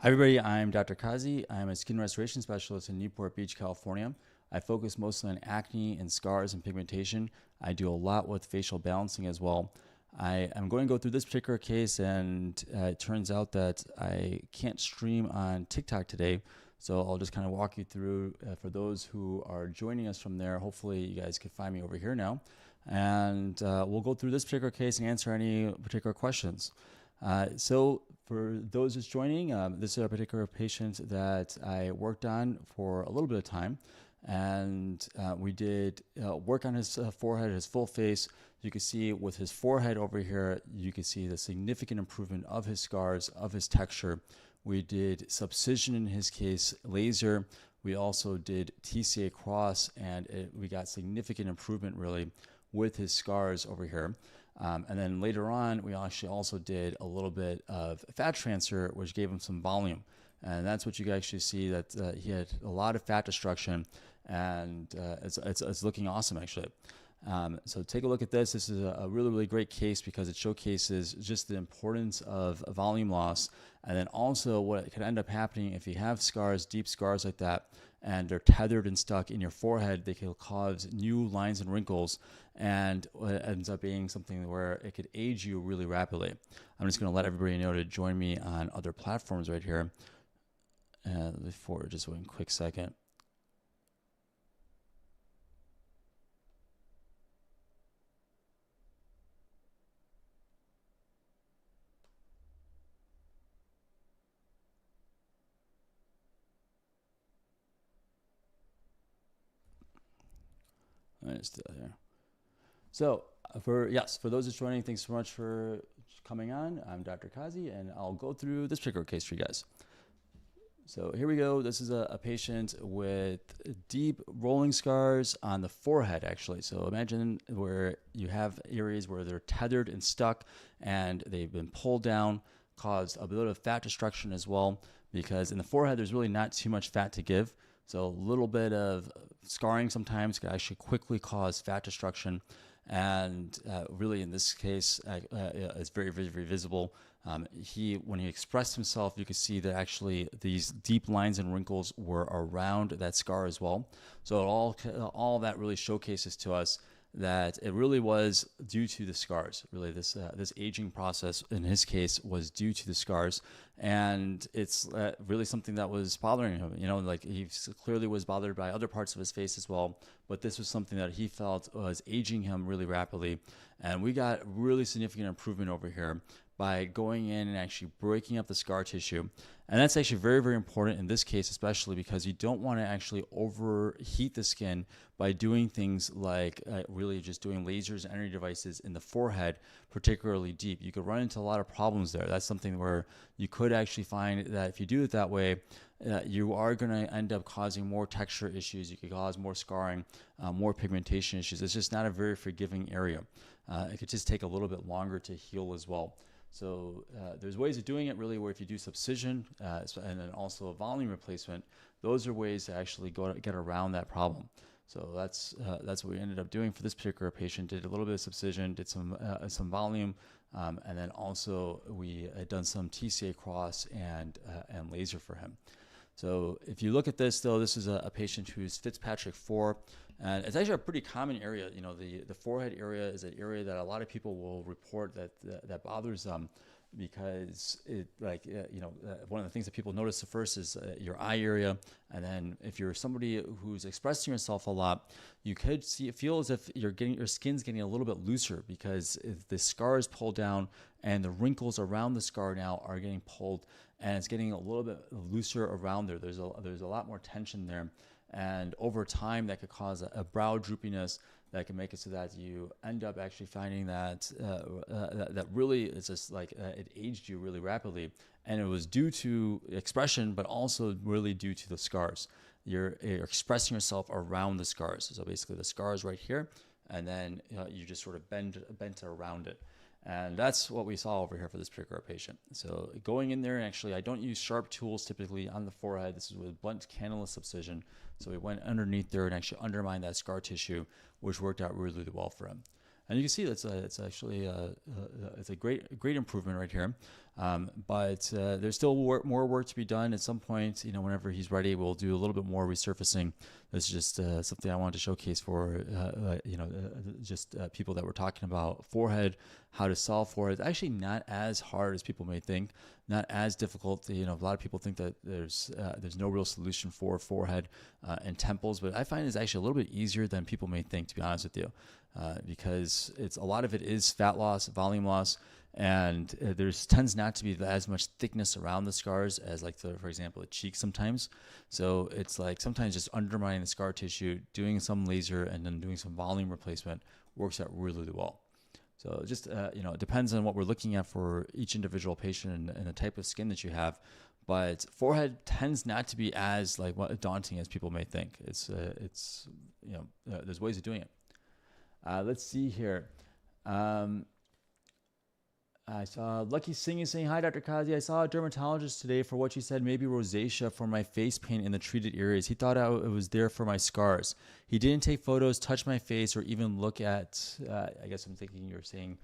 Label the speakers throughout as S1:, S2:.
S1: Hi everybody, I'm Dr. Qazi. I'm a skin restoration specialist in Newport Beach, California. I focus mostly on acne and scars and pigmentation. I do a lot with facial balancing as well. I am going to go through this particular case, and it turns out that I can't stream on TikTok today, so I'll just kind of walk you through for those who are joining us from there. Hopefully you guys can find me over here now, and we'll go through this particular case and answer any particular questions. So for those just joining, this is a particular patient that I worked on for a little bit of time, and we did work on his forehead, his full face. You can see with his forehead over here, you can see the significant improvement of his scars, of his texture. We did subcision in his case, laser. We also did TCA Cross, and we got significant improvement really with his scars over here. And then later on, we actually also did a little bit of fat transfer, which gave him some volume. And that's what you can actually see, that he had a lot of fat destruction, and it's looking awesome actually. So take a look at this. This is a really, really great case because it showcases just the importance of volume loss, and then also what could end up happening if you have scars, deep scars like that, and they're tethered and stuck in your forehead. They can cause new lines and wrinkles, and it ends up being something where it could age you really rapidly. I'm just going to let everybody know to join me on other platforms right here. Before just one quick second. Here. So for those just joining, thanks so much for coming on. I'm Dr. Qazi, and I'll go through this particular case for you guys. So here we go. This is a patient with deep rolling scars on the forehead, actually. So imagine where you have areas where they're tethered and stuck, and they've been pulled down, caused a bit of fat destruction as well, because in the forehead, there's really not too much fat to give. So a little bit of scarring sometimes can actually quickly cause fat destruction. And really in this case, it's very, very, very visible. When he expressed himself, you could see that actually these deep lines and wrinkles were around that scar as well. So all that really showcases to us that it really was due to the scars. Really, this aging process in his case was due to the scars, and it's really something that was bothering him. You know, like he clearly was bothered by other parts of his face as well, but this was something that he felt was aging him really rapidly, and we got really significant improvement over here by going in and actually breaking up the scar tissue. And that's actually very, very important in this case, especially because you don't want to actually overheat the skin by doing things like really just doing lasers and energy devices in the forehead, particularly deep. You could run into a lot of problems there. That's something where you could actually find that if you do it that way, you are going to end up causing more texture issues. You could cause more scarring, more pigmentation issues. It's just not a very forgiving area. It could just take a little bit longer to heal as well. So there's ways of doing it really where if you do subcision and then also a volume replacement, those are ways to actually get around that problem. So that's what we ended up doing for this particular patient. Did a little bit of subcision, did some volume, and then also we had done some TCA Cross and laser for him. So if you look at this, though, this is a patient who's Fitzpatrick 4, and it's actually a pretty common area. You know, the forehead area is an area that a lot of people will report that bothers them, because one of the things that people notice the first is your eye area, and then if you're somebody who's expressing yourself a lot, you could feel as if your skin's getting a little bit looser, because if the scar is pulled down and the wrinkles around the scar now are getting pulled, and it's getting a little bit looser around there. There's a lot more tension there, and over time that could cause a brow droopiness that can make it so that you end up actually finding that that really it's just like it aged you really rapidly, and it was due to expression, but also really due to the scars. You're expressing yourself around the scars. So basically the scars right here, and then you just sort of bent around it. And that's what we saw over here for this particular patient. So going in there, and actually I don't use sharp tools typically on the forehead. This is with blunt cannula subcision. So we went underneath there and actually undermined that scar tissue, which worked out really, really well for him. And you can see it's actually it's a great improvement right here. But there's still more work to be done. At some point, whenever he's ready, we'll do a little bit more resurfacing. That's just something I wanted to showcase for people that were talking about forehead, how to solve forehead. It's actually not as hard as people may think, not as difficult. A lot of people think that there's no real solution for forehead and temples, but I find it's actually a little bit easier than people may think, to be honest with you, because a lot of it is fat loss, volume loss. And there tends not to be as much thickness around the scars as, like, for example, the cheek sometimes. So it's like sometimes just undermining the scar tissue, doing some laser, and then doing some volume replacement works out really, really well. So just, it depends on what we're looking at for each individual patient and the type of skin that you have. But forehead tends not to be as daunting as people may think. There's ways of doing it. Let's see here. I saw Lucky Singh is saying, hi, Dr. Qazi. I saw a dermatologist today for what she said maybe rosacea for my face paint in the treated areas. He thought it was there for my scars. He didn't take photos, touch my face, or even look at, I guess I'm thinking you're saying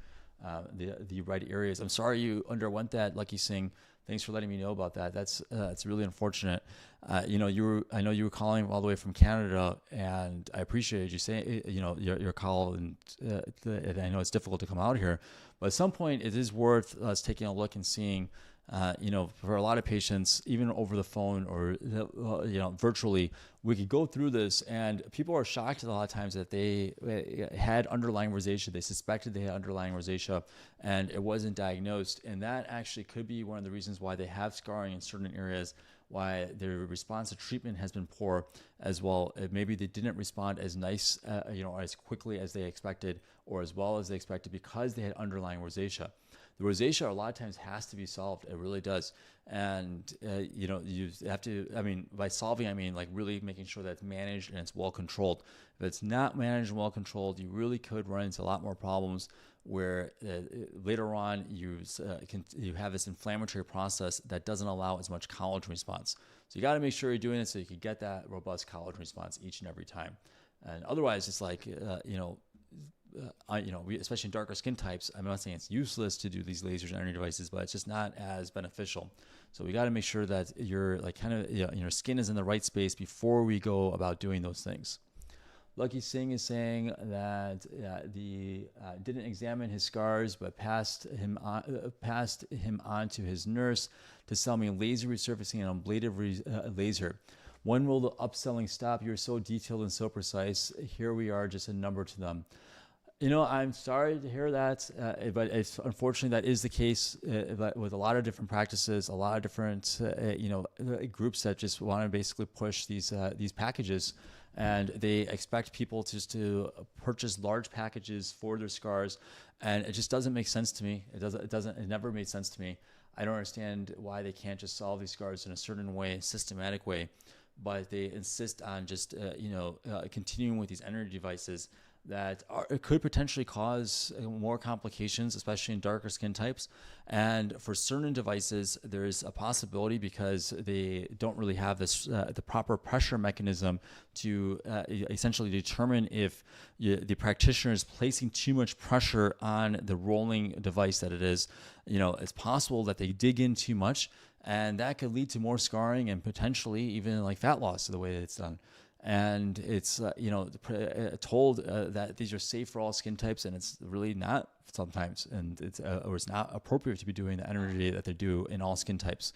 S1: the right areas. I'm sorry you underwent that, Lucky Singh. Thanks for letting me know about that. That's really unfortunate. I know you were calling all the way from Canada, and I appreciated you saying, your call, and I know it's difficult to come out here, but at some point it is worth us taking a look and seeing, for a lot of patients, even over the phone or virtually, we could go through this, and people are shocked a lot of times that they had underlying rosacea. They suspected they had underlying rosacea, and it wasn't diagnosed. And that actually could be one of the reasons why they have scarring in certain areas, why their response to treatment has been poor as well. Maybe they didn't respond as nice, as quickly as they expected, or as well as they expected, because they had underlying rosacea. The rosacea a lot of times has to be solved. It really does. And, you have to, by solving, I mean like really making sure that it's managed and it's well controlled. If it's not managed and well controlled, you really could run into a lot more problems where later on you have this inflammatory process that doesn't allow as much collagen response. So you got to make sure you're doing it so you can get that robust collagen response each and every time. And otherwise, it's like, especially in darker skin types, I'm not saying it's useless to do these lasers and energy devices, but it's just not as beneficial. So we got to make sure that your skin is in the right space before we go about doing those things. Lucky Singh is saying that didn't examine his scars, but passed him on to his nurse to sell me laser resurfacing and ablative laser. When will the upselling stop? You're so detailed and so precise. Here we are, just a number to them. I'm sorry to hear that, but unfortunately that is the case with a lot of different practices, a lot of different groups that just want to basically push these packages, and they expect people just to purchase large packages for their scars, and it just doesn't make sense to me. It never made sense to me. I don't understand why they can't just solve these scars in a certain way, systematic way, but they insist on just continuing with these energy devices that could potentially cause more complications, especially in darker skin types. And for certain devices, there's a possibility, because they don't really have this the proper pressure mechanism to essentially determine if the practitioner is placing too much pressure on the rolling device that it is. It's possible that they dig in too much, and that could lead to more scarring and potentially even like fat loss the way that it's done. And it's told that these are safe for all skin types, and it's really not sometimes, and it's not appropriate to be doing the energy that they do in all skin types.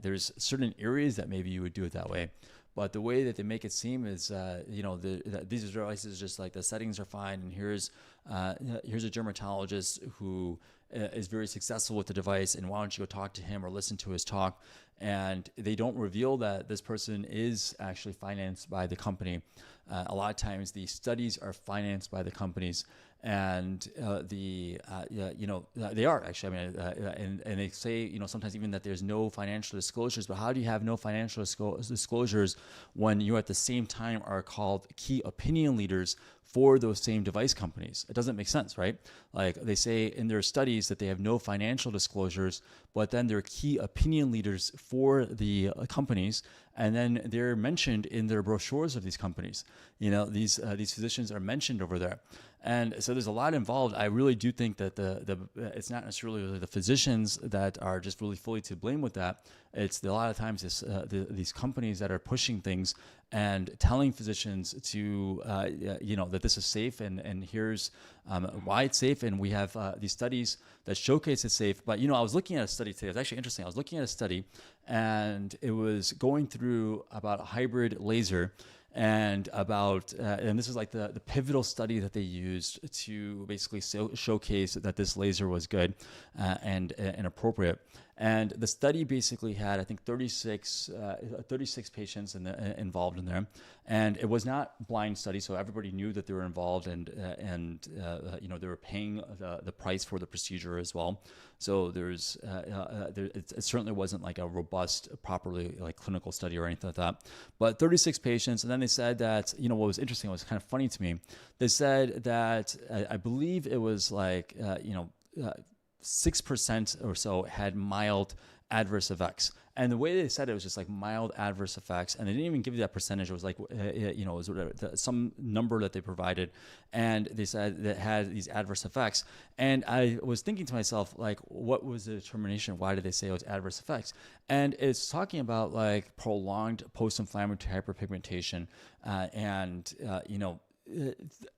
S1: There's certain areas that maybe you would do it that way, but the way that they make it seem is these devices just like the settings are fine, and here's a dermatologist who is very successful with the device, and why don't you go talk to him or listen to his talk. And they don't reveal that this person is actually financed by the company. A lot of times the studies are financed by the companies, and they are actually. And they say sometimes even that there's no financial disclosures. But how do you have no financial disclosures when you at the same time are called key opinion leaders for those same device companies? It doesn't make sense, right? Like they say in their studies that they have no financial disclosures, but then they're key opinion leaders for the companies, and then they're mentioned in their brochures of these companies. These physicians are mentioned over there, And so there's a lot involved. I really do think that it's not necessarily the physicians that are just really fully to blame with that. It's a lot of times these companies that are pushing things and telling physicians to, that this is safe and here's why it's safe. And we have these studies that showcase it's safe. But, I was looking at a study today. It was actually interesting. I was looking at a study and it was going through about a hybrid laser and and this is like the pivotal study that they used to basically showcase that this laser was good and appropriate. And the study basically had, I think, 36 patients involved in there, and it was not a blind study, so everybody knew that they were involved, and they were paying the price for the procedure as well. So it certainly wasn't like a robust, properly like clinical study or anything like that. But 36 patients, and then they said that what was interesting, it was kind of funny to me. They said that I believe it was like 6% or so had mild adverse effects. And the way they said it was just like mild adverse effects. And they didn't even give you that percentage. It was like, it was some number that they provided. And they said that had these adverse effects. And I was thinking to myself, like, what was the determination? Why did they say it was adverse effects? And it's talking about like prolonged post-inflammatory hyperpigmentation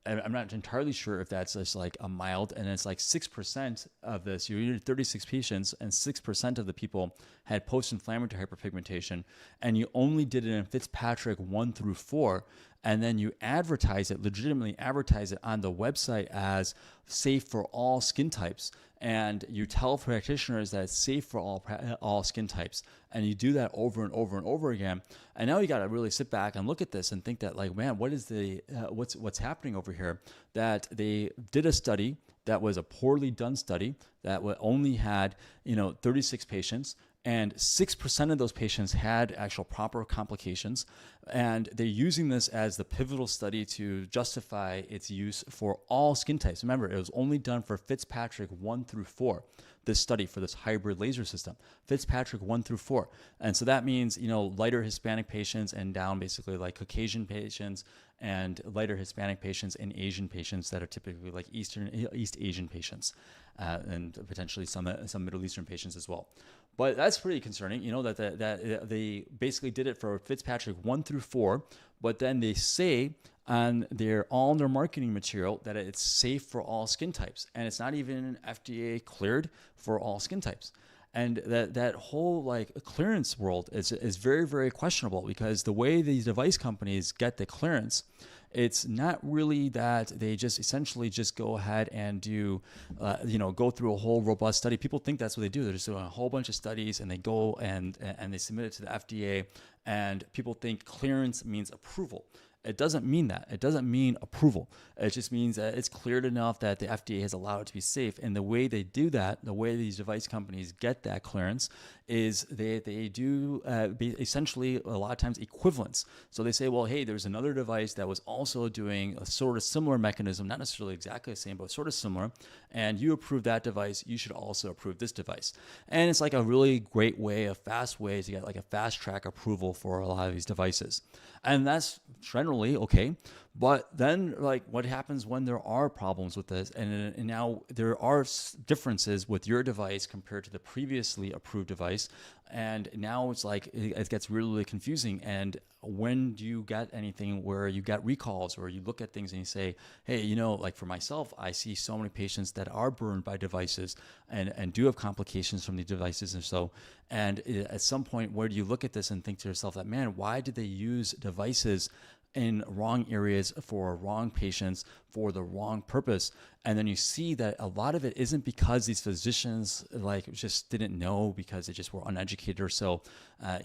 S1: I'm not entirely sure if that's just like a mild, and it's like 6% of this. You did 36 patients, and 6% of the people had post-inflammatory hyperpigmentation, and you only did it in Fitzpatrick 1 through 4, and then you legitimately advertise it on the website as safe for all skin types. And you tell practitioners that it's safe for all skin types, and you do that over and over and over again. And now you got to really sit back and look at this and think that, like, man, what is what's happening over here? That they did a study that was a poorly done study that only had 36 patients. And 6% of those patients had actual proper complications. And they're using this as the pivotal study to justify its use for all skin types. Remember, it was only done for Fitzpatrick 1 through 4, this study for this hybrid laser system, Fitzpatrick 1 through 4. And so that means, lighter Hispanic patients and down basically like Caucasian patients and lighter Hispanic patients and Asian patients that are typically like East Asian patients and potentially some Middle Eastern patients as well. But that's pretty concerning, that they basically did it for Fitzpatrick 1 through 4, but then they say on their marketing material that it's safe for all skin types, and it's not even FDA cleared for all skin types. And that whole like clearance world is very, very questionable, because the way these device companies get the clearance, it's not really that they just essentially just go ahead and do, go through a whole robust study. People think that's what they do. They're just doing a whole bunch of studies, and they go and they submit it to the FDA, and people think clearance means approval. It doesn't mean that. It doesn't mean approval. It just means that it's cleared enough that the FDA has allowed it to be safe. And the way they do that, the way these device companies get that clearance, is they do essentially a lot of times equivalence. So they say, well, hey, there's another device that was also doing a sort of similar mechanism, not necessarily exactly the same, but sort of similar, and you approve that device, you should also approve this device. And it's like a really great way, a fast way to get like a fast track approval for a lot of these devices. And that's generally okay. But then, like, what happens when there are problems with this? And now there are differences with your device compared to the previously approved device. And now it's like, it gets really, really confusing. And when do you get anything where you get recalls, or you look at things and you say, hey, like for myself, I see so many patients that are burned by devices and do have complications from the devices. And at some point, where do you look at this and think to yourself that, man, why did they use devices in wrong areas for wrong patients for the wrong purpose? And then you see that a lot of it isn't because these physicians like just didn't know, because they just were uneducated or so, or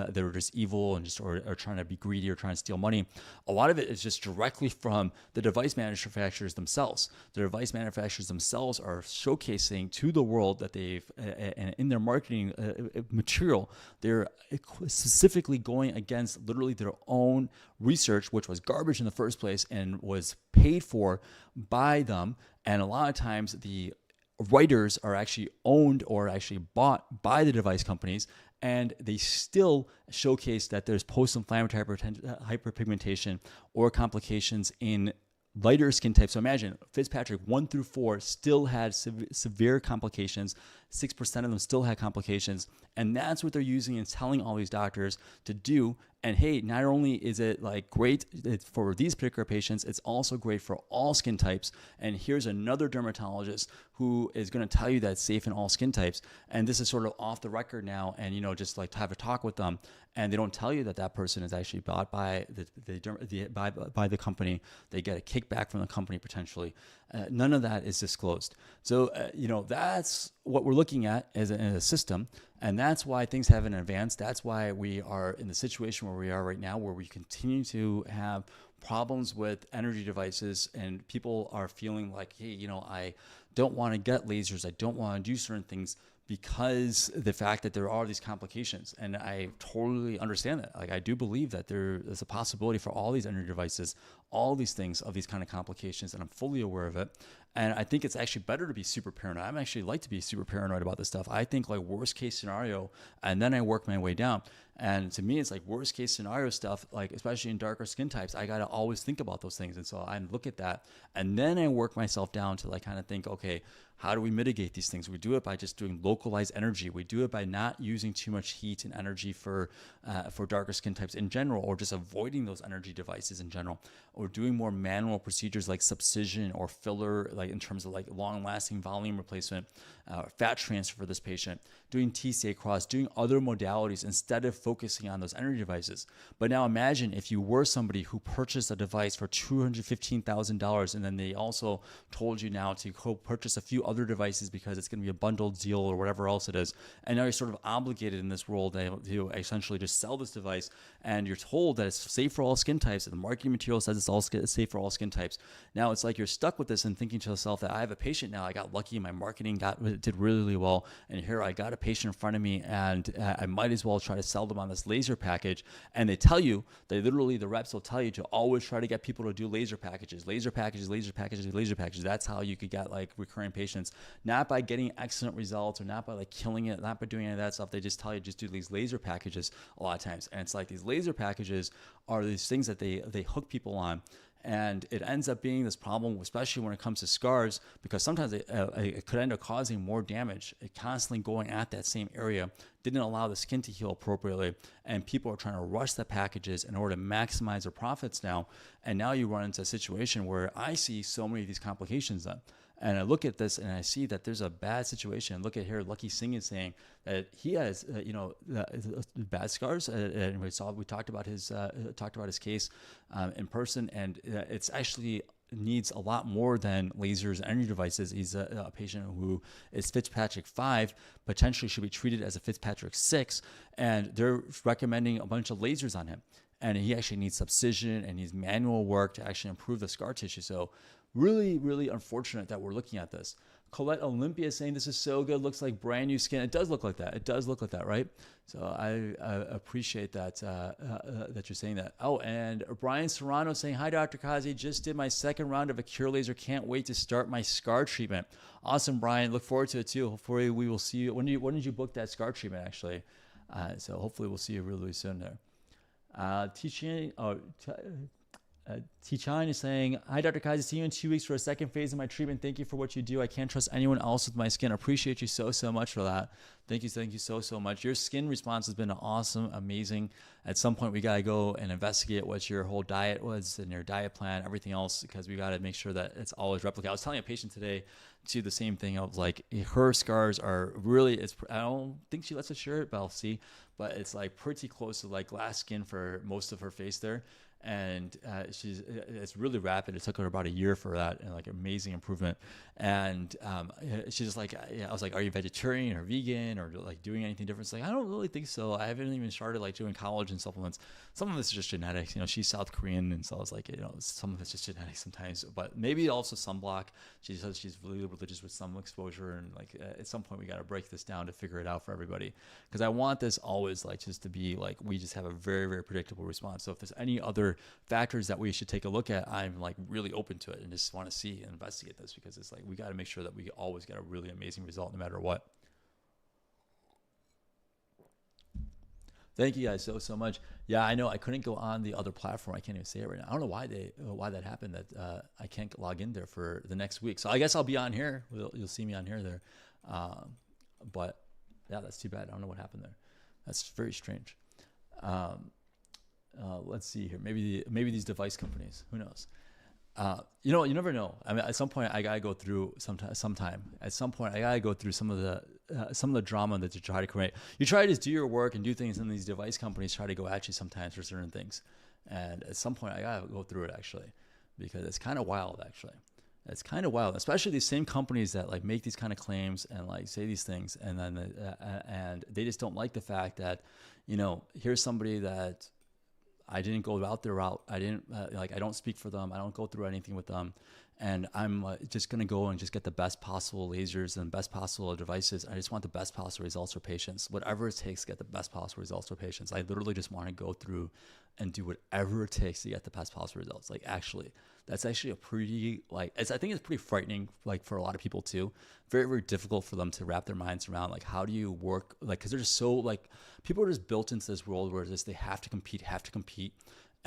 S1: they were just evil and or trying to be greedy or trying to steal money. A lot of it is just directly from the device manufacturers themselves. The device manufacturers themselves are showcasing to the world that they've, and in their marketing material, they're specifically going against literally their own research, which was garbage in the first place and was paid for by them. And a lot of times the writers are actually owned or actually bought by the device companies, and they still showcase that there's post-inflammatory hyperpigmentation or complications in lighter skin types. So imagine Fitzpatrick 1 through 4 still had severe complications. 6% of them still had complications. And that's what they're using and telling all these doctors to do. And hey, not only is it like great for these particular patients, it's also great for all skin types. And here's another dermatologist who is going to tell you that it's safe in all skin types. And this is sort of off the record now. And, just like to have a talk with them. And they don't tell you that that person is actually bought by by the company. They get a kickback from the company potentially. None of that is disclosed. So, that's what we're looking at as a system. And that's why things haven't advanced. That's why we are in the situation where we are right now, where we continue to have problems with energy devices, and people are feeling like, hey, I don't want to get lasers. I don't want to do certain things because the fact that there are these complications. And I totally understand that. Like, I do believe that there is a possibility for all these energy devices, all these things of these kind of complications, and I'm fully aware of it. And I think it's actually better to be super paranoid. I'm actually like to be super paranoid about this stuff. I think like worst case scenario, and then I work my way down. And to me, it's like worst case scenario stuff, like especially in darker skin types, I got to always think about those things. And so I look at that, and then I work myself down to like kind of think, okay, how do we mitigate these things? We do it by just doing localized energy. We do it by not using too much heat and energy for darker skin types in general, or just avoiding those energy devices in general, or doing more manual procedures like subcision or filler, like in terms of like long-lasting volume replacement, fat transfer for this patient, doing TCA Cross, doing other modalities instead of focusing on those energy devices. But now imagine if you were somebody who purchased a device for $215,000, and then they also told you now to go purchase a few other devices because it's going to be a bundled deal or whatever else it is. And now you're sort of obligated in this world to essentially just sell this device, and you're told that it's safe for all skin types, and the marketing material says it's all safe for all skin types. Now it's like you're stuck with this and thinking to yourself that I have a patient now, I got lucky, my marketing did really well, and here I got a patient in front of me, and I might as well try to sell them on this laser package. And they tell you, the reps will tell you to always try to get people to do laser packages. That's how you could get like recurring patients, not by getting excellent results or not by like killing it, not by doing any of that stuff. They just tell you just do these laser packages a lot of times. And it's like these laser packages are these things that they hook people on. And it ends up being this problem, especially when it comes to scars, because sometimes it could end up causing more damage. It constantly going at that same area didn't allow the skin to heal appropriately. And people are trying to rush the packages in order to maximize their profits now. And now you run into a situation where I see so many of these complications then. And I look at this and I see that there's a bad situation. Look at here, Lucky Singh is saying that he has, bad scars. And we talked about his case in person, and it's actually needs a lot more than lasers and energy devices. He's a patient who is Fitzpatrick 5, potentially should be treated as a Fitzpatrick 6, and they're recommending a bunch of lasers on him. And he actually needs subcision and needs manual work to actually improve the scar tissue. So really, really unfortunate that we're looking at this. Colette Olympia is saying this is so good, looks like brand new skin. It does look like that. It does look like that, right? So I appreciate that that you're saying that. Oh, and Brian Serrano saying, hi, Dr. Qazi. Just did my second round of a cure laser. Can't wait to start my scar treatment. Awesome, Brian. Look forward to it too. Hopefully we will see you. When did you book that scar treatment, actually? So hopefully we'll see you really, really soon there. T-Chan is saying, hi, Dr. Qazi, see you in 2 weeks for a second phase of my treatment. Thank you for what you do. I can't trust anyone else with my skin. I appreciate you so much for that. Thank you so much. Your skin response has been awesome, amazing. At some point, we got to go and investigate what your whole diet was and your diet plan, everything else, because we got to make sure that it's always replicated. I was telling a patient today, too, the same thing. I was like, her scars are really, I don't think she lets us share it, but I'll see. But it's like pretty close to like glass skin for most of her face there. And it's really rapid. It took her about a year for that, and like amazing improvement. And she's just like, I was like, are you vegetarian or vegan or like doing anything different? It's like, I don't really think so. I haven't even started like doing collagen supplements. Some of it's just genetics. She's South Korean, and so I was like, some of it's just genetics sometimes. But maybe also sunblock. She says she's really religious with sun exposure, and like at some point we got to break this down to figure it out for everybody. Because I want this always like just to be like we just have a very, very predictable response. So if there's any other factors that we should take a look at, I'm like really open to it and just want to see and investigate this, because it's like we got to make sure that we always get a really amazing result no matter what. Thank you guys so much. Yeah, I know I couldn't go on the other platform. I can't even say it right now. I don't know why that happened. That I can't log in there for the next week. So I guess I'll be on here. You'll see me on here there. But yeah, that's too bad. I don't know what happened there. That's very strange. Let's see here. Maybe these device companies. Who knows? You never know. I mean, at some point I gotta go through sometime. At some point I gotta go through some of the drama that you try to create. You try to just do your work and do things, and these device companies try to go at you sometimes for certain things. And at some point I gotta go through it actually, because it's kind of wild actually. It's kind of wild, especially these same companies that like make these kind of claims and like say these things, and then and they just don't like the fact that, here's somebody that I didn't go out their route. I didn't I don't speak for them. I don't go through anything with them. And I'm just going to go and just get the best possible lasers and best possible devices. I just want the best possible results for patients, whatever it takes to get the best possible results for patients. I literally just want to go through and do whatever it takes to get the best possible results. Like actually, that's actually a pretty, I think it's pretty frightening, for a lot of people too. Very, very difficult for them to wrap their minds around, how do you work? Cause they're just so people are just built into this world where they have to compete.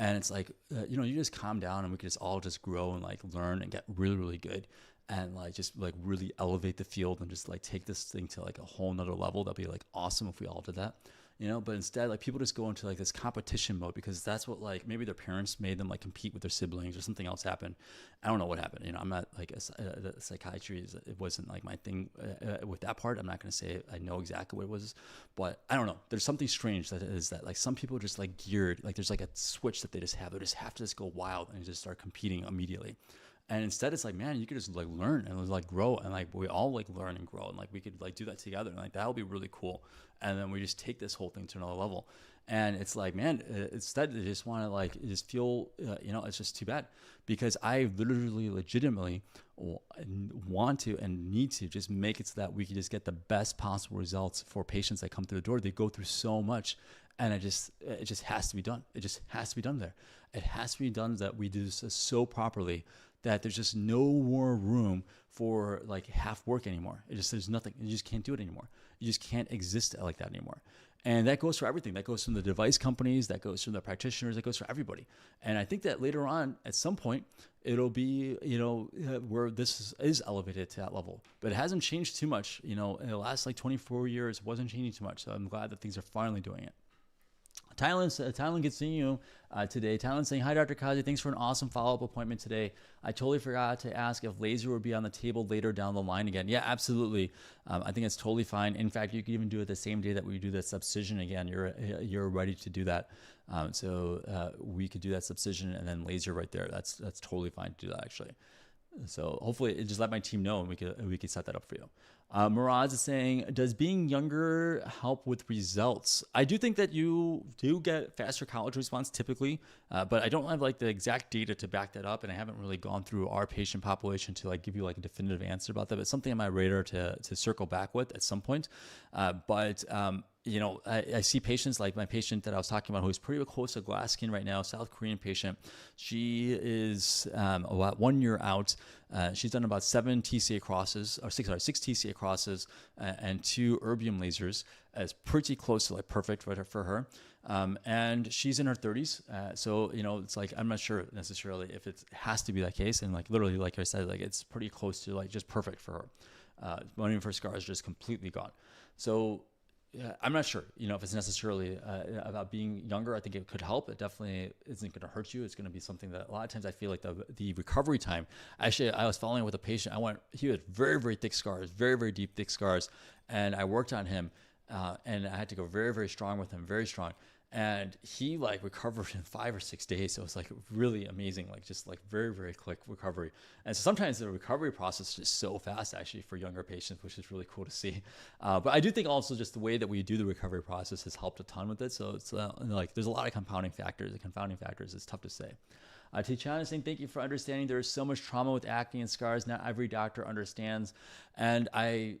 S1: And it's you just calm down and we could just all just grow and learn and get really, really good and just really elevate the field and just take this thing to a whole nother level. That'd be awesome if we all did that, but instead people just go into this competition mode because that's what maybe their parents made them compete with their siblings or something else happened. I don't know what happened. I'm not psychiatry it wasn't my thing with that part. I'm not going to say I know exactly what it was, but I don't know. There's something strange that is that some people are just geared, there's a switch that they just have to just go wild and just start competing immediately. And instead it's man, you could just learn and grow and we all learn and grow and we could do that together and that would be really cool. And then we just take this whole thing to another level. And it's man, instead they just want to just feel, it's just too bad because I literally legitimately want to and need to just make it so that we can just get the best possible results for patients that come through the door. They go through so much and it just has to be done. It just has to be done there. It has to be done that we do this so properly that there's just no more room for half work anymore. There's nothing. You just can't do it anymore. You just can't exist like that anymore. And that goes for everything. That goes from the device companies, that goes from the practitioners, that goes for everybody. And I think that later on, at some point, it'll be, where this is elevated to that level. But it hasn't changed too much. In the last 24 years, it wasn't changing too much. So I'm glad that things are finally doing it. Thailand gets seeing you today. Thailand saying, hi, Dr. Qazi. Thanks for an awesome follow-up appointment today. I totally forgot to ask if laser would be on the table later down the line again. Yeah, absolutely. I think it's totally fine. In fact, you could even do it the same day that we do the subcision again. You're ready to do that. So we could do that subcision and then laser right there. That's totally fine to do that actually. So hopefully just let my team know and we could set that up for you. Miraz is saying, does being younger help with results? I do think that you do get faster college response typically, but I don't have the exact data to back that up. And I haven't really gone through our patient population to give you a definitive answer about that. But it's something on my radar to circle back with at some point. I see patients like my patient that I was talking about who's pretty close to glass skin right now, South Korean patient. She is about 1 year out. She's done about 6 TCA crosses and 2 erbium lasers. It's pretty close to perfect for her. And she's in her 30s. So, it's I'm not sure necessarily if it has to be that case. And literally, like I said, it's pretty close to just perfect for her. One of her scars just completely gone. So, yeah, I'm not sure, if it's necessarily about being younger. I think it could help. It definitely isn't going to hurt you. It's going to be something that a lot of times I feel the recovery time. Actually, I was following with a patient. He had very, very thick scars, very, very deep, thick scars. And I worked on him and I had to go very, very strong with him, very strong. And he recovered in 5 or 6 days. So it was really amazing, just very, very quick recovery. And so sometimes the recovery process is just so fast actually for younger patients, which is really cool to see. But I do think also just the way that we do the recovery process has helped a ton with it. So it's there's a lot of compounding factors. The confounding factors is tough to say. Tichana is saying, thank you for understanding. There is so much trauma with acne and scars. Not every doctor understands. And I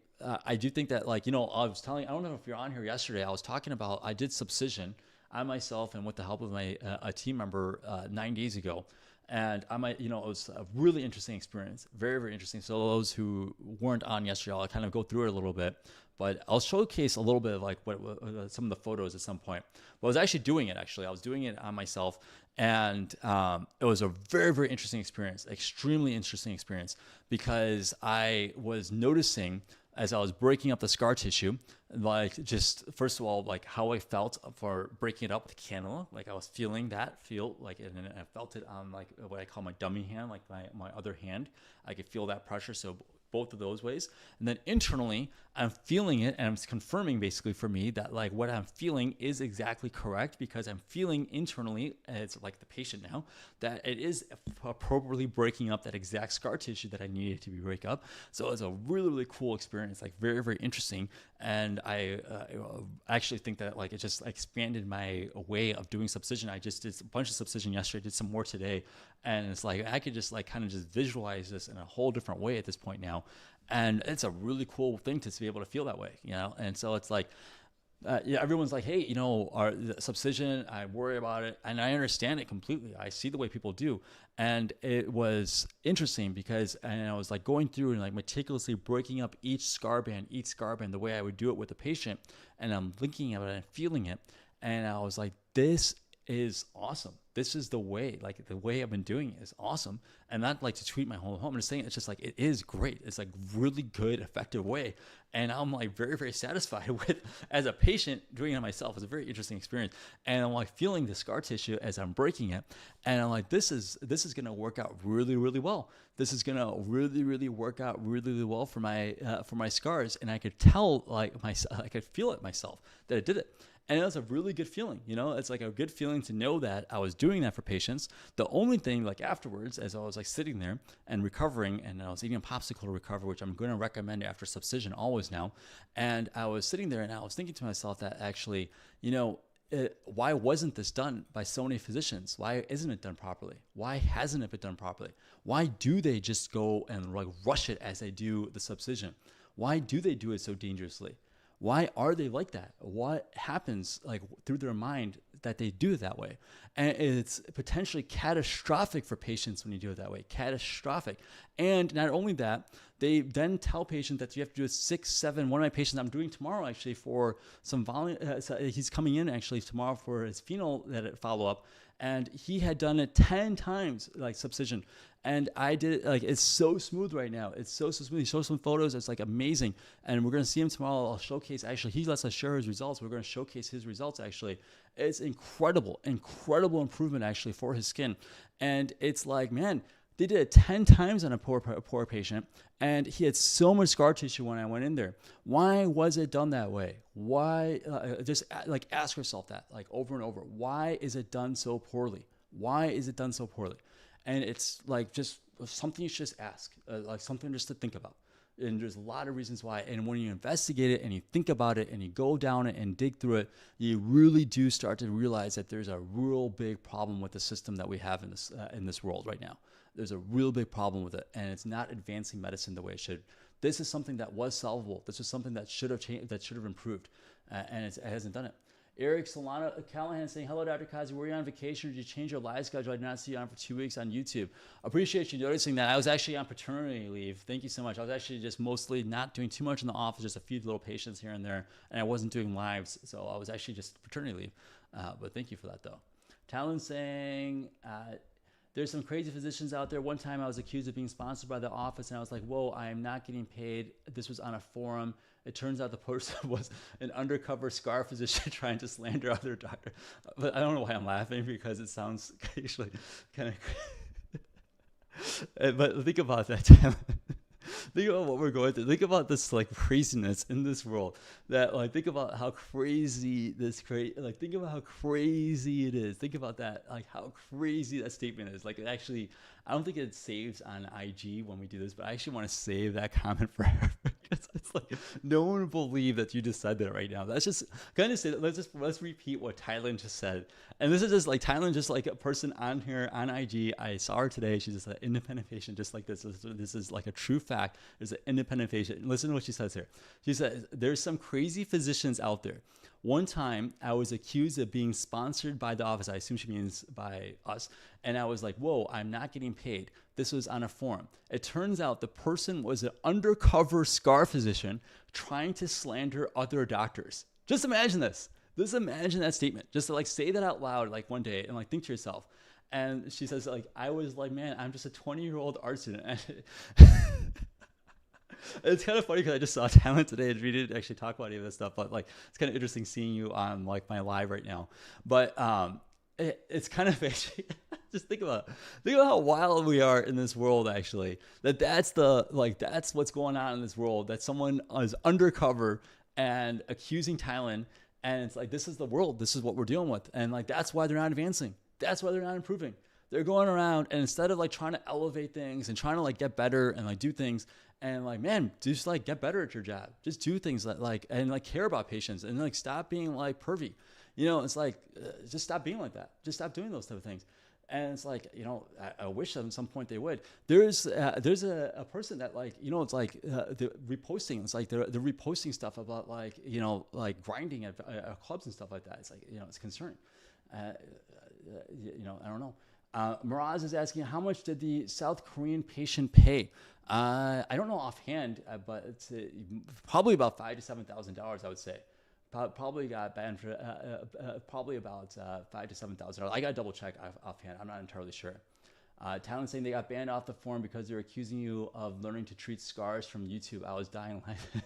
S1: do think that I don't know if you're on here yesterday, I was talking about, I did Subcision. I myself and with the help of my a team member 9 days ago, And I might, it was a really interesting experience, very, very interesting. So those who weren't on yesterday, I'll kind of go through it a little bit, but I'll showcase a little bit of like what some of the photos at some point. But I was actually doing it. I was doing it on myself, and it was a very, very interesting experience, extremely interesting experience, because I was noticing as I was breaking up the scar tissue, like just first of all, like how I felt for breaking it up with cannula, like I was feeling that feel like, and I felt it on like what I call my dummy hand, like my other hand. I could feel that pressure. So both of those ways. And then internally, I'm feeling it, and it's confirming basically for me that like what I'm feeling is exactly correct, because I'm feeling internally, as like the patient now, that it is appropriately breaking up that exact scar tissue that I needed to be break up. So it's a really, really cool experience, like very, very interesting. And I actually think that like it just expanded my way of doing subcision. I just did a bunch of subcision yesterday, did some more today, and it's like I could just like kind of just visualize this in a whole different way at this point now. And it's a really cool thing to be able to feel that way, And so it's like, everyone's like, hey, our subcision, I worry about it. And I understand it completely. I see the way people do. And it was interesting because I was like going through and like meticulously breaking up each scar band, the way I would do it with the patient. And I'm thinking of it and feeling it. And I was like, this is awesome. This is the way, like the way I've been doing it is awesome. And not like to tweet my whole home. I'm just saying it's just like, it is great. It's like really good, effective way. And I'm like very, very satisfied with, as a patient, doing it myself. It's a very interesting experience. And I'm like feeling the scar tissue as I'm breaking it. And I'm like, this is going to work out really, really well. This is going to really, really work out really, really well for my scars. And I could tell I could feel it myself that it did it. And it was a really good feeling, it's like a good feeling to know that I was doing that for patients. The only thing like afterwards, as I was like sitting there and recovering, and I was eating a popsicle to recover, which I'm going to recommend after subcision always now. And I was sitting there and I was thinking to myself that actually, why wasn't this done by so many physicians? Why isn't it done properly? Why hasn't it been done properly? Why do they just go and like rush it as they do the subcision? Why do they do it so dangerously? Why are they like that? What happens like through their mind that they do it that way? And it's potentially catastrophic for patients when you do it that way, catastrophic. And not only that, they then tell patients that you have to do a 6, 7. One of my patients I'm doing tomorrow actually for some volume, he's coming in actually tomorrow for his Phenol follow-up. And he had done it 10 times, like subcision. And I did it, like, it's so smooth right now. It's so smooth. He shows some photos. It's like amazing. And we're going to see him tomorrow. I'll showcase, actually, he lets us share his results. We're going to showcase his results, actually. It's incredible improvement, actually, for his skin. And it's like, man, they did it 10 times on a poor patient, and he had so much scar tissue when I went in there. Why was it done that way? Why? Just like ask yourself that, like over and over. Why is it done so poorly? Why is it done so poorly? And it's like just something you should just ask, like something just to think about. And there's a lot of reasons why. And when you investigate it and you think about it and you go down it and dig through it, you really do start to realize that there's a real big problem with the system that we have in this world right now. There's a real big problem with it, and it's not advancing medicine the way it should. This is something that was solvable. This is something that should have changed, that should have improved, and it hasn't done it. Eric Solana Callahan saying, hello, Dr. Qazi. Were you on vacation or did you change your live schedule? I did not see you on for 2 weeks on YouTube. Appreciate you noticing that. I was actually on paternity leave. Thank you so much. I was actually just mostly not doing too much in the office, just a few little patients here and there, and I wasn't doing lives, so I was actually just paternity leave. But thank you for that, though. Talon saying, there's some crazy physicians out there. One time I was accused of being sponsored by the office, and I was like, whoa, I am not getting paid. This was on a forum. It turns out the person was an undercover scar physician trying to slander other doctor. But I don't know why I'm laughing, because it sounds actually kind of but think about that. Think about what we're going through. Think about this like craziness in this world. That like think about how crazy think about how crazy it is. Think about that, like how crazy that statement is. Like it actually, I don't think it saves on IG when we do this, but I actually want to save that comment forever. It's like no one will believe that you just said that right now. That's just kind of say that. Let's repeat what Thailand just said. And this is just like Thailand, just like a person on here on IG. I saw her today. She's just an independent patient, just like this. This is like a true fact. There's an independent patient. Listen to what she says here. She says, there's some crazy physicians out there. One time I was accused of being sponsored by the office. I assume she means by us. And I was like, whoa, I'm not getting paid. This was on a forum. It turns out the person was an undercover scar physician trying to slander other doctors. Just imagine this. Just imagine that statement. Just to like say that out loud like one day and like think to yourself. And she says like, I was like, man, I'm just a 20-year-old art student. It's kind of funny because I just saw talent today and we didn't actually talk about any of this stuff, but like it's kind of interesting seeing you on like my live right now. But it's kind of actually just think about how wild we are in this world actually. That's what's going on in this world, that someone is undercover and accusing Thailand, and it's like, this is the world, this is what we're dealing with, and like that's why they're not advancing. That's why they're not improving. They're going around and instead of like trying to elevate things and trying to like get better and like do things and like, man, just like get better at your job. Just do things that like, and like care about patients and like stop being like pervy. You know, it's like, just stop being like that. Just stop doing those type of things. And it's like, you know, I wish at some point they would. There's a person that like, you know, it's like the reposting. It's like they're reposting stuff about like, you know, like grinding at clubs and stuff like that. It's like, you know, it's concerning. You know, I don't know. Miraz is asking, how much did the South Korean patient pay? I don't know offhand, but it's probably about $5,000 to $7,000, I would say. Probably got banned for probably about $5,000 to $7,000. I got to double check offhand. I'm not entirely sure. Talent saying they got banned off the forum because they're accusing you of learning to treat scars from YouTube. I was dying laughing.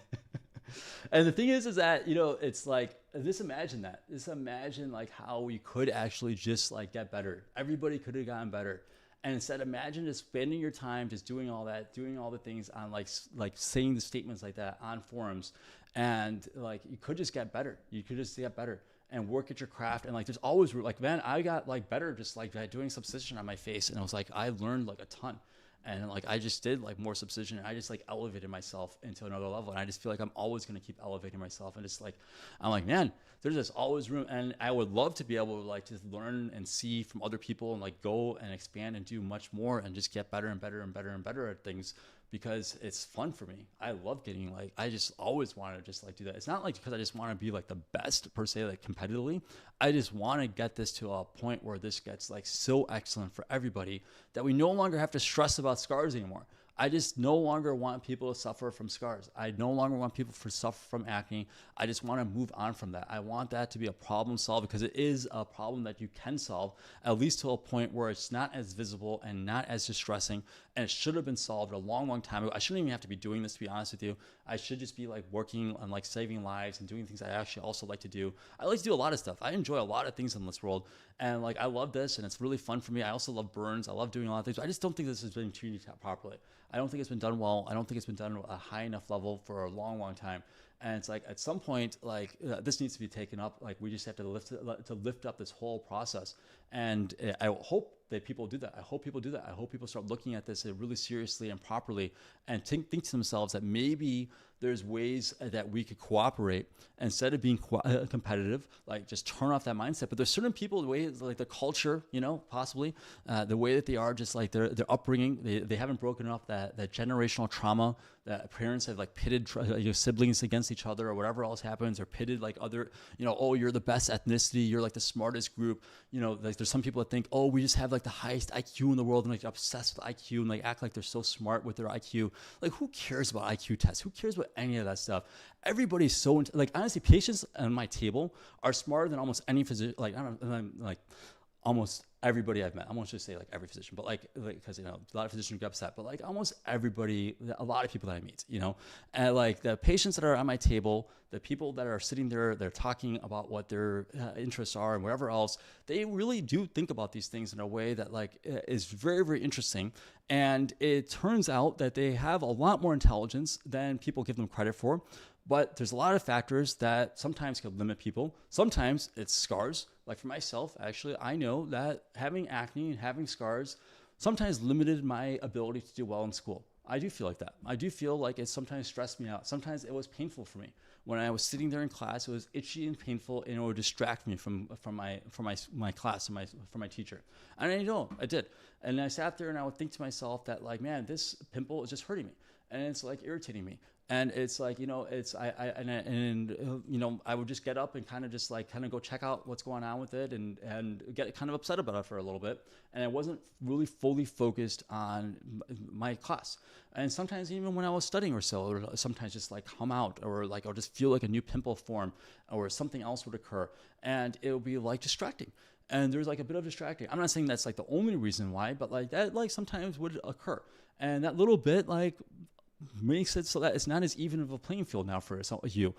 S1: And the thing is that, you know, it's like, just imagine that. Just imagine like how we could actually just like get better. Everybody could have gotten better. And instead, imagine just spending your time just doing all that, doing all the things on like saying the statements like that on forums. And like, you could just get better. You could just get better and work at your craft. And like, there's always like, man, I got like better just like doing subcision on my face. And I was like, I learned like a ton. And like, I just did like more subcision and I just like elevated myself into another level. And I just feel like I'm always going to keep elevating myself. And just like, I'm like, man, there's just always room. And I would love to be able to like just learn and see from other people and like go and expand and do much more and just get better and better and better and better at things, because it's fun for me. I love getting like, I just always want to just like do that. It's not like because I just want to be like the best per se, like competitively. I just want to get this to a point where this gets like so excellent for everybody that we no longer have to stress about scars anymore. I just no longer want people to suffer from scars. I no longer want people to suffer from acne. I just want to move on from that. I want that to be a problem solved, because it is a problem that you can solve, at least to a point where it's not as visible and not as distressing. And it should have been solved a long, long time ago. I shouldn't even have to be doing this, to be honest with you. I should just be like working on like saving lives and doing things I actually also like to do. I like to do a lot of stuff. I enjoy a lot of things in this world. And like, I love this and it's really fun for me. I also love burns. I love doing a lot of things. I just don't think this has been treated properly. I don't think it's been done well. I don't think it's been done at a high enough level for a long, long time. And it's like, at some point, like this needs to be taken up. Like, we just have to lift up this whole process. And I hope that people do that. I hope people do that. I hope people start looking at this really seriously and properly, and think to themselves that maybe there's ways that we could cooperate instead of being competitive, like just turn off that mindset. But there's certain people, the way, like the culture, you know, possibly the way that they are, just like their upbringing, they haven't broken up that generational trauma that parents have like pitted siblings against each other, or whatever else happens, or pitted like other, you know, oh, you're the best ethnicity, you're like the smartest group, you know, like there's some people that think, oh, we just have like the highest IQ in the world, and like obsessed with IQ and like act like they're so smart with their IQ. Like, who cares about IQ tests? Who cares about any of that stuff? Everybody's so like, honestly, patients on my table are smarter than almost any physician. Like, I don't know, like almost everybody I've met. I won't just say like every physician, but like because you know, a lot of physicians get upset, but like almost everybody, a lot of people that I meet, you know, and like the patients that are on my table, the people that are sitting there, they're talking about what their interests are and whatever else, they really do think about these things in a way that like is very, very interesting. And it turns out that they have a lot more intelligence than people give them credit for. But there's a lot of factors that sometimes could limit people. Sometimes it's scars. Like for myself, actually, I know that having acne and having scars sometimes limited my ability to do well in school. I do feel like that. I do feel like it sometimes stressed me out. Sometimes it was painful for me. When I was sitting there in class, it was itchy and painful, and it would distract me from my class and from my teacher. And I did. And I sat there and I would think to myself that like, man, this pimple is just hurting me. And it's like irritating me. And it's like, I would just get up and kind of go check out what's going on with it, and get kind of upset about it for a little bit. And I wasn't really fully focused on my class. And sometimes even when I was studying or so, or sometimes just like come out, or like I'll just feel like a new pimple form, or something else would occur, and it would be like distracting. And there's like a bit of distracting. I'm not saying that's like the only reason why, but like that like sometimes would occur. And that little bit like makes it so that it's not as even of a playing field now for you.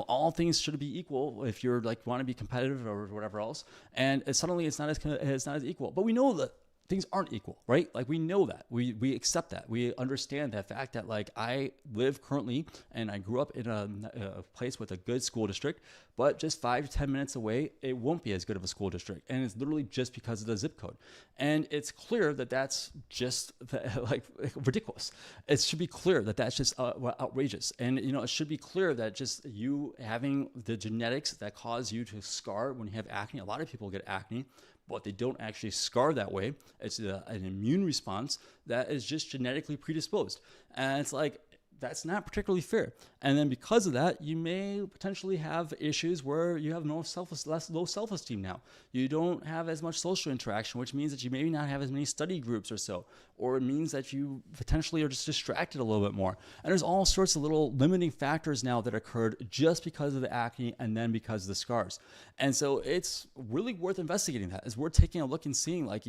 S1: All things should be equal if you're like want to be competitive or whatever else. And suddenly it's not as equal. But we know that things aren't equal, right? Like we know that, we accept that, we understand that fact that like I live currently and I grew up in a place with a good school district, but just 5 to 10 minutes away, it won't be as good of a school district. And it's literally just because of the zip code. And it's clear that that's just like ridiculous. It should be clear that that's just outrageous. And, it should be clear that just you having the genetics that cause you to scar when you have acne. A lot of people get acne, but they don't actually scar that way. It's an immune response that is just genetically predisposed. And it's like, that's not particularly fair. And then because of that, you may potentially have issues where you have low self-esteem now. You don't have as much social interaction, which means that you maybe not have as many study groups or so, or it means that you potentially are just distracted a little bit more. And there's all sorts of little limiting factors now that occurred just because of the acne and then because of the scars. And so it's really worth investigating that. It's worth taking a look and seeing like,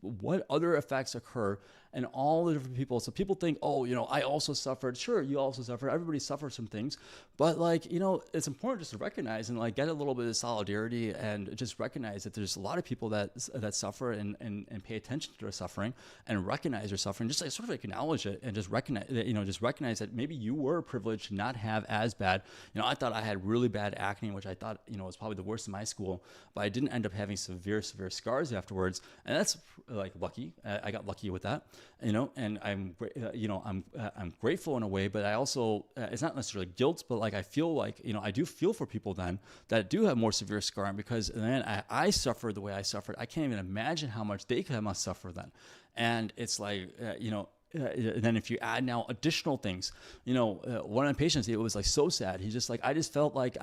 S1: what other effects occur and all the different people. So people think, I also suffered. Sure, you also suffered. Everybody suffers from things. But like, it's important just to recognize and like get a little bit of solidarity and just recognize that there's a lot of people that suffer and pay attention to their suffering and recognize their suffering. Just like sort of acknowledge it and just recognize that maybe you were privileged to not have as bad. I thought I had really bad acne, which I thought, was probably the worst in my school, but I didn't end up having severe scars afterwards. And that's like lucky. I got lucky with that. And I'm grateful in a way, but I also, it's not necessarily guilt, but like, I feel like, I do feel for people then that do have more severe scarring, because then I suffered the way I suffered. I can't even imagine how much they must suffer then. And it's like, then if you add now additional things, one of my patients, it was like so sad. He's just like, I just felt like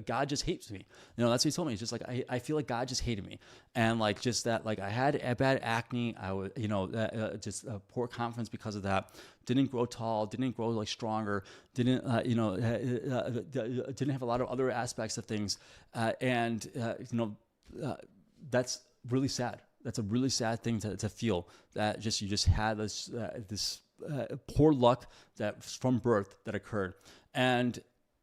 S1: God just hates me. That's what he told me. He's just like, I feel like God just hated me. And like, just that, like I had a bad acne. I was, just a poor confidence because of that. Didn't grow tall, didn't grow like stronger, didn't have a lot of other aspects of things. That's really sad. That's a really sad thing to feel, that you just had this poor luck that from birth that occurred. And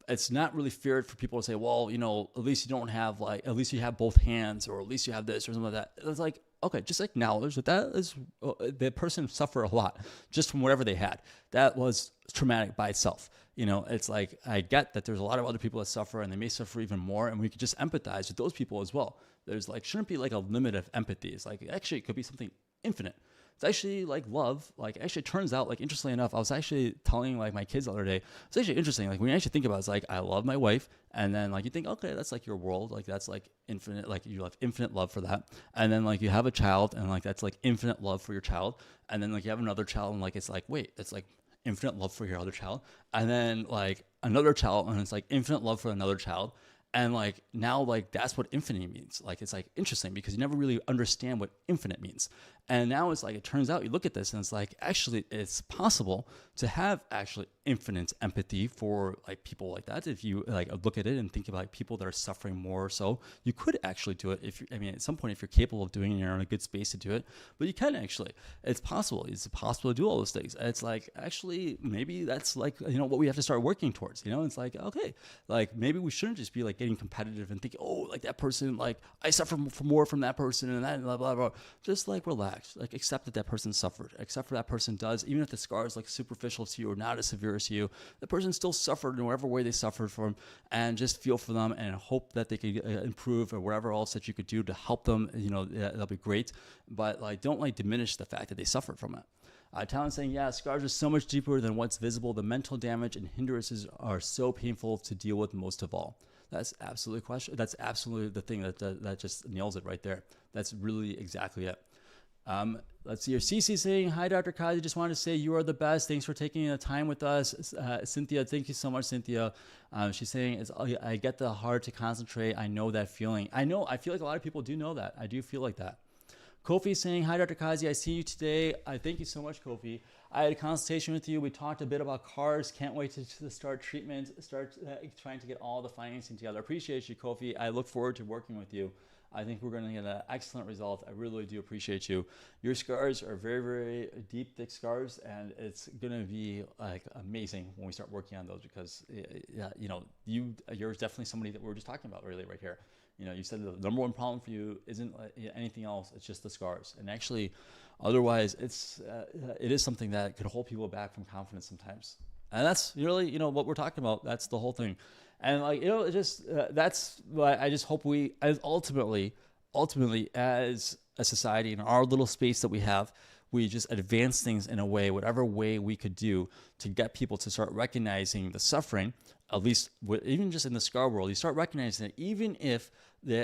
S1: it's not really fair for people to say, well, at least you don't have at least you have both hands, or at least you have this or something like that. It's like, okay, just acknowledge that is the person suffered a lot just from whatever they had. That was traumatic by itself. It's like, I get that there's a lot of other people that suffer and they may suffer even more, and we could just empathize with those people as well. There's like, shouldn't be like a limit of empathy. It's like, actually, it could be something infinite. It's actually like love. Like, actually, it turns out, like, interestingly enough, I was actually telling like my kids the other day, it's actually interesting. Like, when you actually think about it, it's like, I love my wife. And then like, you think, okay, that's like your world. Like, that's like infinite, like you have infinite love for that. And then like, you have a child, and like, that's like infinite love for your child. And then like, you have another child, and like, it's like, wait, it's like infinite love for your other child. And then like another child, and it's like infinite love for another child. And like, now, like, that's what infinity means. Like, it's like interesting because you never really understand what infinite means. And now it's like, it turns out you look at this and it's like, actually, it's possible to have actually infinite empathy for like people like that. If you like look at it and think about like, people that are suffering more, so you could actually do it. At some point, if you're capable of doing it, you're in a good space to do it, but you can actually, it's possible to do all those things. And it's like, actually, maybe that's like, what we have to start working towards, it's like, okay, like maybe we shouldn't just be like getting competitive and thinking, oh, like that person, like I suffer more from that person and that, and blah, blah, blah. Just like relax. Like, accept that person suffered. Accept that person does, even if the scar is like superficial to you or not as severe as you, the person still suffered in whatever way they suffered from, and just feel for them and hope that they could improve, or whatever else that you could do to help them. That'll be great. But like, don't like diminish the fact that they suffered from it. Talent saying, yeah, scars are so much deeper than what's visible. The mental damage and hindrances are so painful to deal with most of all. That's absolutely That's absolutely the thing that just nails it right there. That's really exactly it. let's see. Your CC saying, hi, Dr. Qazi. Just wanted to say you are the best. Thanks for taking the time with us. Cynthia, thank you so much, Cynthia. She's saying, I get the hard to concentrate. I know that feeling. I feel like a lot of people do know that. I do feel like that. Kofi saying, hi, Dr. Qazi. I see you today. Thank you so much, Kofi. I had a consultation with you. We talked a bit about cars. Can't wait to start treatment, start trying to get all the financing together. I appreciate you, Kofi. I look forward to working with you. I think we're going to get an excellent result. I really do appreciate you. Your scars are very, very deep, thick scars, and it's going to be like amazing when we start working on those because, you know, you're definitely somebody that we were just talking about earlier right here. You know, you said the number one problem for you isn't anything else. It's just the scars. And actually, otherwise, it is something that could hold people back from confidence sometimes. And that's really, you know, what we're talking about. That's the whole thing. And like, you know, it just, that's why I just hope we, as ultimately, as a society in our little space that we have, we just advance things in a way, whatever way we could do to get people to start recognizing the suffering, at least even just in the scar world, you start recognizing that even if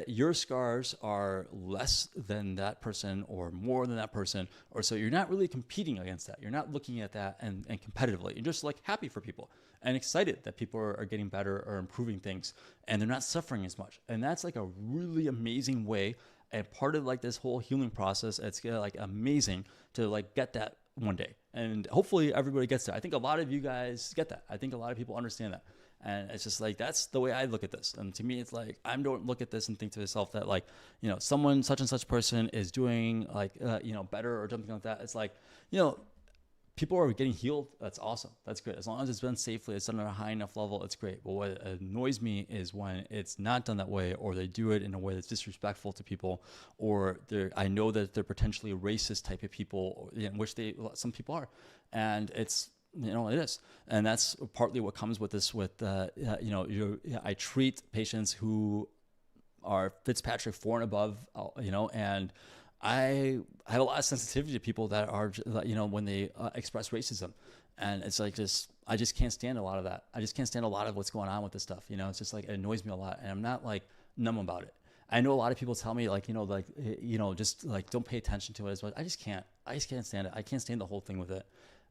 S1: your scars are less than that person or more than that person, or so you're not really competing against that. You're not looking at that and competitively. You're just like happy for people and excited that people are getting better or improving things and they're not suffering as much. And that's like a really amazing way. And part of like this whole healing process, it's like amazing to like get that one day. And hopefully everybody gets that. I think a lot of you guys get that. I think a lot of people understand that. And it's just like, that's the way I look at this. And to me, it's like, I don't look at this and think to myself that like, you know, someone, such and such person is doing like, you know, better or something like that. It's like, you know, people are getting healed. That's awesome. That's good. As long as it's done safely, it's done at a high enough level, it's great. But what annoys me is when it's not done that way, or they do it in a way that's disrespectful to people, or I know that they're potentially racist type of people, in which some people are. And it's, you know, it is. And that's partly what comes with this, with, you know, I treat patients who are Fitzpatrick 4 and above, you know, and I have a lot of sensitivity to people that are, you know, when they express racism. And it's like, I just can't stand a lot of that. I just can't stand a lot of what's going on with this stuff. You know, it's just like, it annoys me a lot. And I'm not like numb about it. I know a lot of people tell me like, you know, just like, don't pay attention to it as much. I just can't stand it. I can't stand the whole thing with it.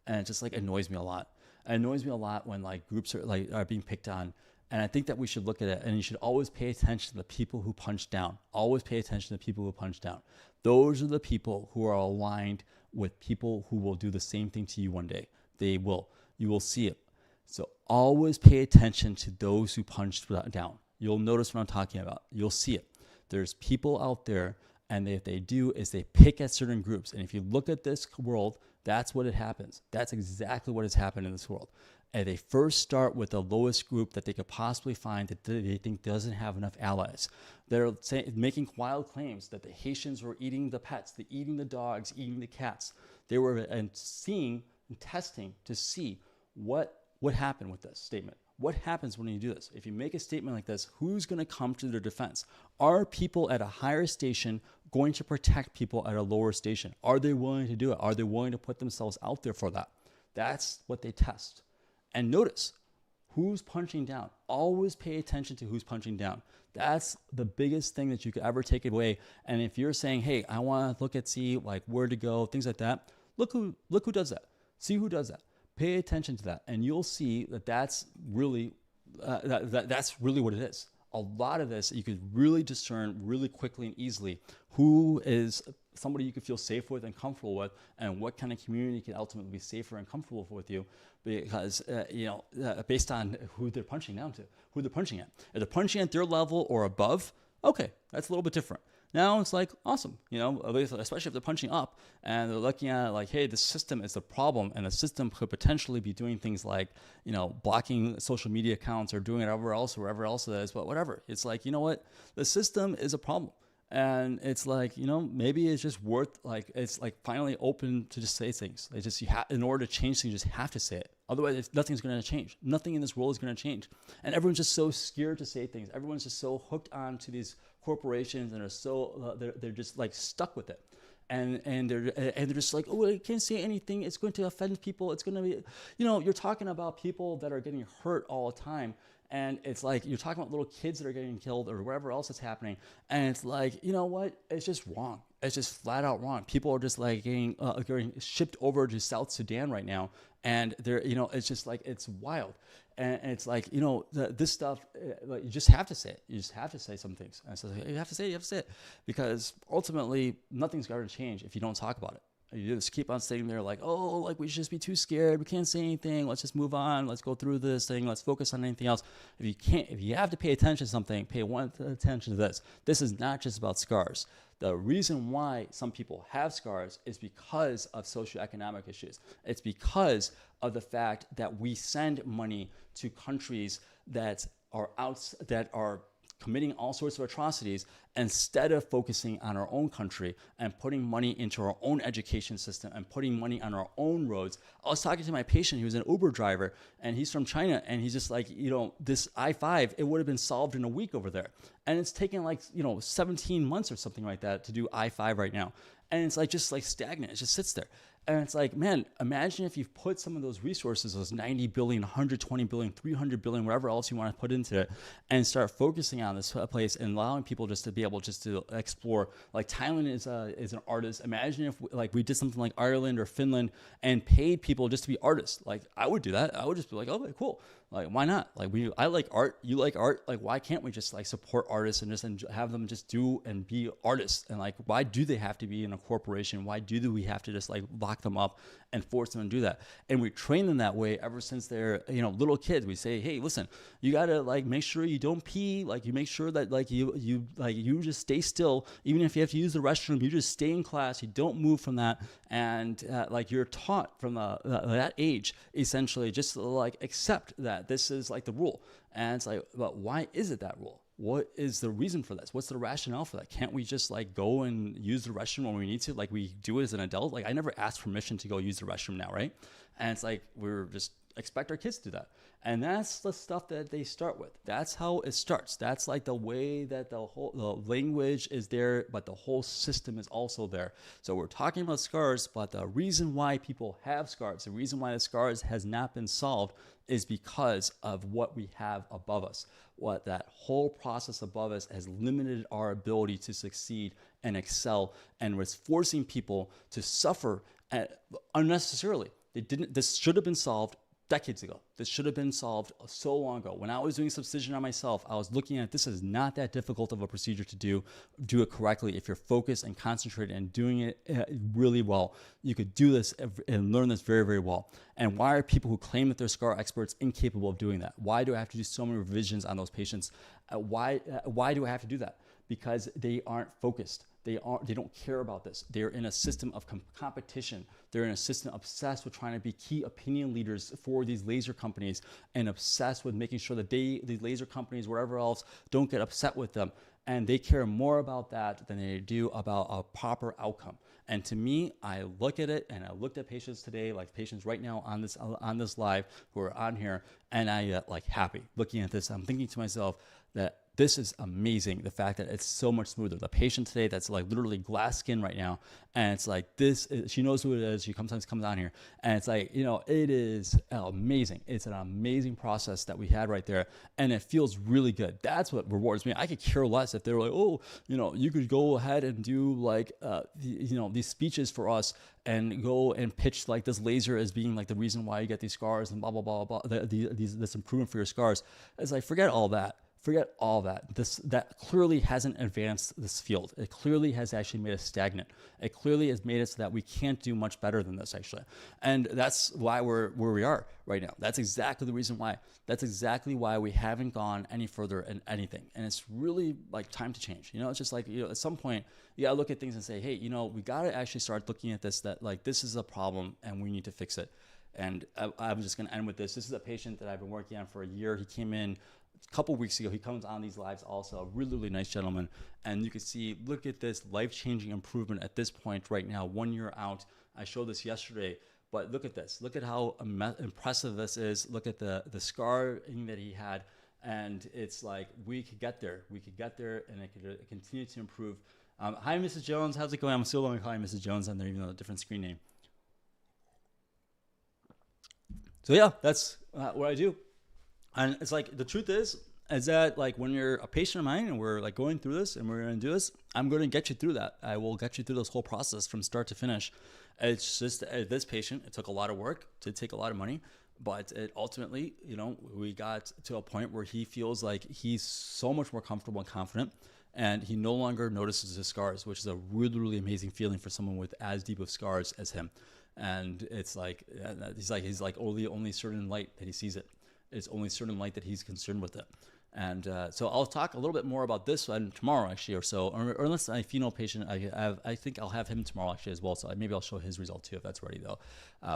S1: And it just like annoys me a lot. It annoys me a lot when like groups are being picked on. And I think that we should look at it, and you should always pay attention to the people who punch down. Always pay attention to the people who punch down. Those are the people who are aligned with people who will do the same thing to you one day. They will. You will see it. So always pay attention to those who punch down. You'll notice what I'm talking about. You'll see it. There's people out there, and if they do is they pick at certain groups. And if you look at this world, that's what it happens. That's exactly what has happened in this world. And they first start with the lowest group that they could possibly find that they think doesn't have enough allies. They're making wild claims that the Haitians were eating the pets, eating the dogs, eating the cats. They were seeing and testing to see what happened with this statement. What happens when you do this? If you make a statement like this, who's going to come to their defense? Are people at a higher station going to protect people at a lower station? Are they willing to do it? Are they willing to put themselves out there for that? That's what they test. And notice who's punching down. Always pay attention to who's punching down. That's the biggest thing that you could ever take away. And if you're saying, hey, I want to see like where to go, things like that, look who does that. See who does that. Pay attention to that, and you'll see that that's really that's really what it is. A lot of this you could really discern really quickly and easily who is somebody you could feel safe with and comfortable with, and what kind of community can ultimately be safer and comfortable with you, because based on who they're punching down to, who they're punching at. If they're punching at their level or above, okay, that's a little bit different. Now it's like, awesome, you know, especially if they're punching up and they're looking at it like, hey, the system is the problem, and the system could potentially be doing things like, you know, blocking social media accounts or doing it wherever else it is, but whatever. It's like, you know what, the system is a problem. And it's like, you know, maybe it's just worth like, it's like finally open to just say things. It's just, in order to change things, you just have to say it. Otherwise, nothing's going to change. Nothing in this world is going to change. And everyone's just so scared to say things. Everyone's just so hooked on to these corporations, and are so, they're just like stuck with it. And they're just like, oh, I can't say anything. It's going to offend people. It's going to be, you know, you're talking about people that are getting hurt all the time. And it's like, you're talking about little kids that are getting killed or whatever else is happening. And it's like, you know what? It's just wrong. It's just flat out wrong. People are just like getting shipped over to South Sudan right now. And they're, you know, it's just like, it's wild. And it's like, you know, this stuff, like, you just have to say it. You just have to say some things. And so you have to say it, because ultimately nothing's going to change if you don't talk about it. You just keep on sitting there like, oh, like we should just be too scared. We can't say anything. Let's just move on. Let's go through this thing. Let's focus on anything else. If you have to pay attention to something, pay attention to this. This is not just about scars. The reason why some people have scars is because of socioeconomic issues. It's because of the fact that we send money to countries that are committing all sorts of atrocities, instead of focusing on our own country and putting money into our own education system and putting money on our own roads. I was talking to my patient, he was an Uber driver, and he's from China, and he's just like, you know, this I-5, it would have been solved in a week over there. And it's taken like, you know, 17 months or something like that to do I-5 right now. And it's like, just like stagnant, it just sits there. And it's like, man, imagine if you've put some of those resources, those 90 billion, 120 billion, 300 billion, whatever else you want to put into it, and start focusing on this place and allowing people just to be able just to explore. Like Thailand is an artist. Imagine if like we did something like Ireland or Finland and paid people just to be artists. Like I would do that. I would just be like, oh, cool. Like, why not? Like I like art, you like art. Like, why can't we just like support artists and just have them just do and be artists? And like, why do they have to be in a corporation? Why do we have to just like lock them up and force them to do that? And we train them that way ever since they're, you know, little kids. We say, hey, listen, you gotta like make sure you don't pee. Like you make sure that like you just stay still. Even if you have to use the restroom, you just stay in class. You don't move from that. And like you're taught from that age, essentially, just to, like, accept that this is like the rule. And it's like, but why is it that rule? What is the reason for this? What's the rationale for that? Can't we just like go and use the restroom when we need to, like we do as an adult? Like I never asked permission to go use the restroom now, right? And it's like we're just expect our kids to do that. And that's the stuff that they start with. That's how it starts. That's like the way that the language is there, but the whole system is also there. So we're talking about scars, but the reason why people have scars, the reason why the scars has not been solved is because of what we have above us. What that whole process above us has limited our ability to succeed and excel, and was forcing people to suffer unnecessarily. This should have been solved decades ago. This should have been solved so long ago. When I was doing subcision on myself, I was looking at this is not that difficult of a procedure to do. Do it correctly. If you're focused and concentrated and doing it really well, you could do this and learn this very, very well. And why are people who claim that they're scar experts incapable of doing that? Why do I have to do so many revisions on those patients? Why do I have to do that? Because they aren't focused. They don't care about this. They're in a system of competition. They're in a system obsessed with trying to be key opinion leaders for these laser companies, and obsessed with making sure that these laser companies, whatever else, don't get upset with them. And they care more about that than they do about a proper outcome. And to me, I look at it, and I looked at patients today, like patients right now on this live who are on here, and I get like happy looking at this. I'm thinking to myself that this is amazing. The fact that it's so much smoother. The patient today that's like literally glass skin right now, and it's like she knows who it is. She sometimes comes on here, and it's like, you know, it is amazing. It's an amazing process that we had right there, and it feels really good. That's what rewards me. I could care less if they were like, oh, you know, you could go ahead and do like, you know, these speeches for us and go and pitch like this laser as being like the reason why you get these scars and blah, blah, blah, blah, this improvement for your scars. It's like, forget all that. Forget all that. That clearly hasn't advanced this field. It clearly has actually made us stagnant. It clearly has made it so that we can't do much better than this, actually. And that's why we're where we are right now. That's exactly the reason why. That's exactly why we haven't gone any further in anything. And it's really like time to change. You know, it's just like, you know, at some point, you gotta look at things and say, hey, you know, we gotta actually start looking at this, that like this is a problem and we need to fix it. And I'm just gonna end with this. This is a patient that I've been working on for a year. He came in a couple weeks ago. He comes on these lives also, a really, really nice gentleman. And you can see, look at this life-changing improvement at this point right now, 1 year out. I showed this yesterday, but look at this. Look at how impressive this is. Look at the scarring that he had. And it's like, we could get there. We could get there, and it could continue to improve. Hi, Mrs. Jones. How's it going? I'm still going to call you Mrs. Jones on there, even though a different screen name. So yeah, that's what I do. And it's like, the truth is, is that like when you're a patient of mine and we're like going through this and we're going to do this, I'm going to get you through that. I will get you through this whole process from start to finish. It's just this patient, it took a lot of work, did take a lot of money, but it ultimately, you know, we got to a point where he feels like he's so much more comfortable and confident, and he no longer notices his scars, which is a really, really amazing feeling for someone with as deep of scars as him. And it's like, he's like only certain light that he sees it. It's only certain light that he's concerned with it. And so I'll talk a little bit more about this one tomorrow, actually, or so. Or unless my Phenol patient, I think I'll have him tomorrow, actually, as well. So maybe I'll show his result, too, if that's ready, though.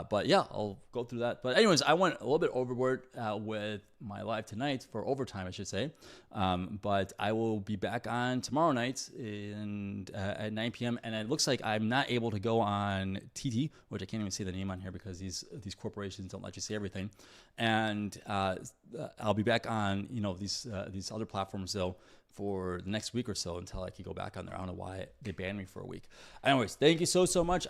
S1: But yeah, I'll go through that. But anyways, I went a little bit overboard with my live tonight, for overtime, I should say. But I will be back on tomorrow night at 9 p.m. And it looks like I'm not able to go on TT, which I can't even say the name on here because these corporations don't let you say everything. And I'll be back on, you know, these other platforms, though, for the next week or so until I can go back on there. I don't know why they banned me for a week. Anyways, thank you so much.